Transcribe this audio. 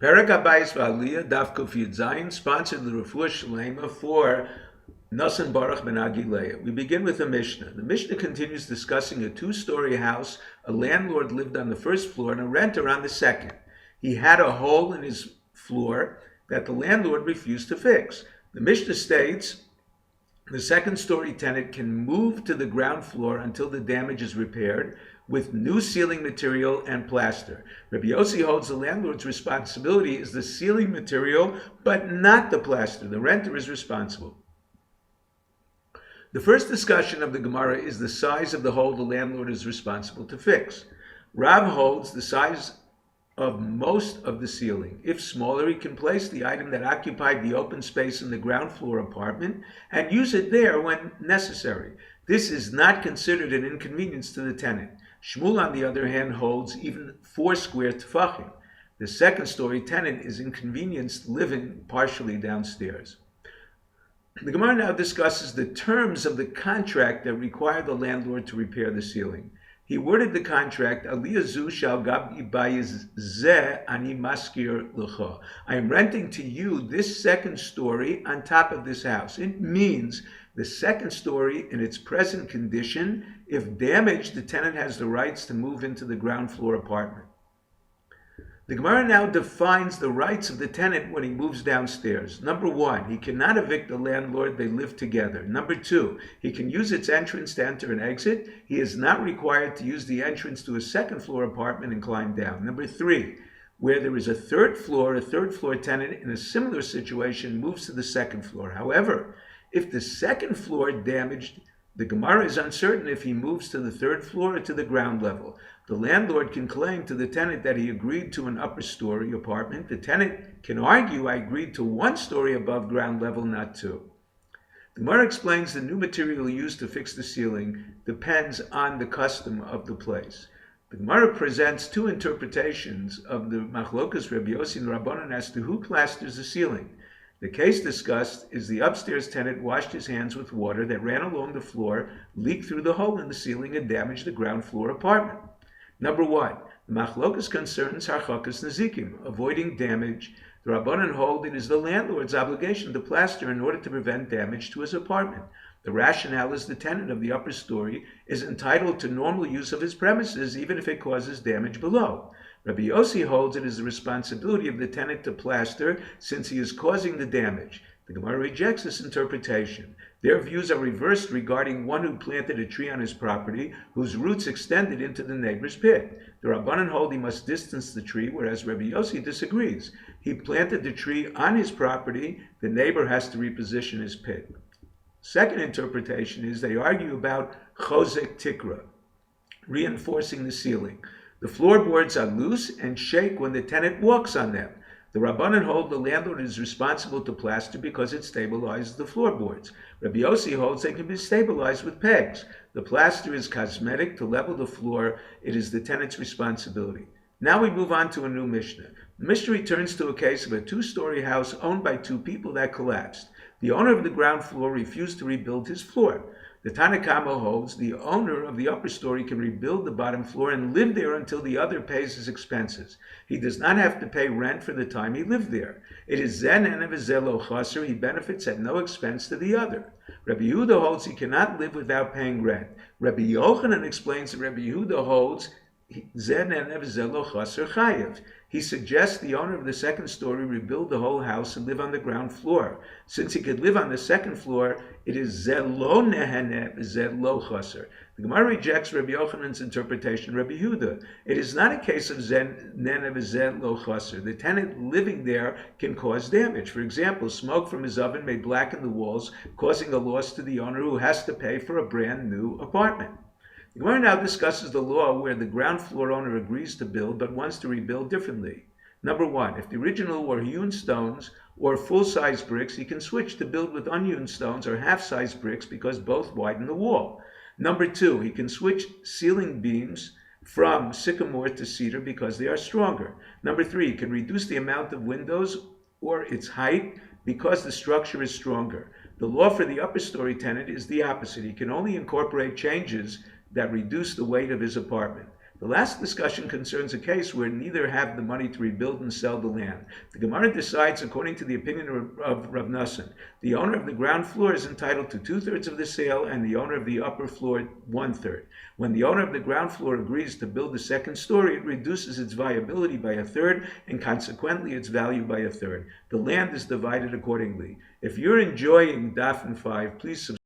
Perek HaBayis Va'Aliyah, Daf Kuf Yud Zayin, sponsored L'Refuah Shalema for Nosson Baruch ben Agileya. We begin with the Mishnah. The Mishnah continues discussing a two-story house. A landlord lived on the first floor and a renter on the second. He had a hole in his floor that the landlord refused to fix. The Mishnah states the second-story tenant can move to the ground floor until the damage is repaired with new ceiling material and plaster. Rabbi Yossi holds the landlord's responsibility is the ceiling material, but not the plaster. The renter is responsible. The first discussion of the Gemara is the size of the hole the landlord is responsible to fix. Rav holds the size of most of the ceiling. If smaller, he can place the item that occupied the open space in the ground floor apartment and use it there when necessary. This is not considered an inconvenience to the tenant. Shmuel, on the other hand, holds even 4 square tefachim. The second-story tenant is inconvenienced living partially downstairs. The Gemara now discusses the terms of the contract that require the landlord to repair the ceiling. He worded the contract, Aliyah zu shal gabi bayis zeh ani maskir l'cha. I am renting to you this second story on top of this house. It means the second story in its present condition. If damaged, the tenant has the rights to move into the ground floor apartment. The Gemara now defines the rights of the tenant when he moves downstairs. Number 1, he cannot evict the landlord, they live together. Number 2, he can use its entrance to enter and exit. He is not required to use the entrance to a second floor apartment and climb down. Number 3, where there is a third floor tenant in a similar situation moves to the second floor. However, if the second floor damaged, the Gemara is uncertain if he moves to the third floor or to the ground level. The landlord can claim to the tenant that he agreed to an upper story apartment. The tenant can argue, I agreed to 1 story above ground level, not 2. The Gemara explains the new material used to fix the ceiling depends on the custom of the place. The Gemara presents 2 interpretations of the Machlokas Rabbi Yossi and Rabbanan as to who plasters the ceiling. The case discussed is the upstairs tenant washed his hands with water that ran along the floor, leaked through the hole in the ceiling, and damaged the ground floor apartment. Number 1, the Machlokas concerns harchakas nezikim, avoiding damage. The Rabbanan hold it is the landlord's obligation to plaster in order to prevent damage to his apartment. The rationale is the tenant of the upper story is entitled to normal use of his premises even if it causes damage below. Rabbi Yossi holds it is the responsibility of the tenant to plaster since he is causing the damage. The Gemara rejects this interpretation. Their views are reversed regarding one who planted a tree on his property whose roots extended into the neighbor's pit. The Rabbanan hold he must distance the tree, whereas Rabbi Yossi disagrees. He planted the tree on his property, the neighbor has to reposition his pit. Second interpretation is they argue about chozek tikra, reinforcing the ceiling. The floorboards are loose and shake when the tenant walks on them. The Rabbanan hold the landlord is responsible to plaster because it stabilizes the floorboards. Rabbi Yossi holds they can be stabilized with pegs. The plaster is cosmetic to level the floor. It is the tenant's responsibility. Now we move on to a new Mishnah. The Mishnah returns to a case of a 2-story house owned by 2 people that collapsed. The owner of the ground floor refused to rebuild his floor. The Tanakama holds the owner of the upper story can rebuild the bottom floor and live there until the other pays his expenses. He does not have to pay rent for the time he lived there. It is zen and lo chaser. He benefits at no expense to the other. Rabbi Yehuda holds he cannot live without paying rent. Rabbi Yochanan explains that Rabbi Yehuda holds zen and lo chaser chayev. He suggests the owner of the second story rebuild the whole house and live on the ground floor. Since he could live on the second floor, it is zelo nehene, zelo chaser. The Gemara rejects Rabbi Yochanan's interpretation. Rabbi Yehuda, it is not a case of zen nehene zelo chaser. The tenant living there can cause damage. For example, smoke from his oven may blacken the walls, causing a loss to the owner who has to pay for a brand new apartment. The Gemara now discusses the law where the ground floor owner agrees to build but wants to rebuild differently. Number 1, if the original were hewn stones or full-size bricks, he can switch to build with unhewn stones or half-size bricks because both widen the wall. Number 2, he can switch ceiling beams from sycamore to cedar because they are stronger. Number 3, he can reduce the amount of windows or its height because the structure is stronger. The law for the upper story tenant is the opposite. He can only incorporate changes that reduce the weight of his apartment. The last discussion concerns a case where neither have the money to rebuild and sell the land. The Gemara decides, according to the opinion of Rav Nosson, the owner of the ground floor is entitled to 2/3 of the sale and the owner of the upper floor 1/3. When the owner of the ground floor agrees to build the second story, it reduces its viability by 1/3 and consequently its value by 1/3. The land is divided accordingly. If you're enjoying Daf and 5, please subscribe.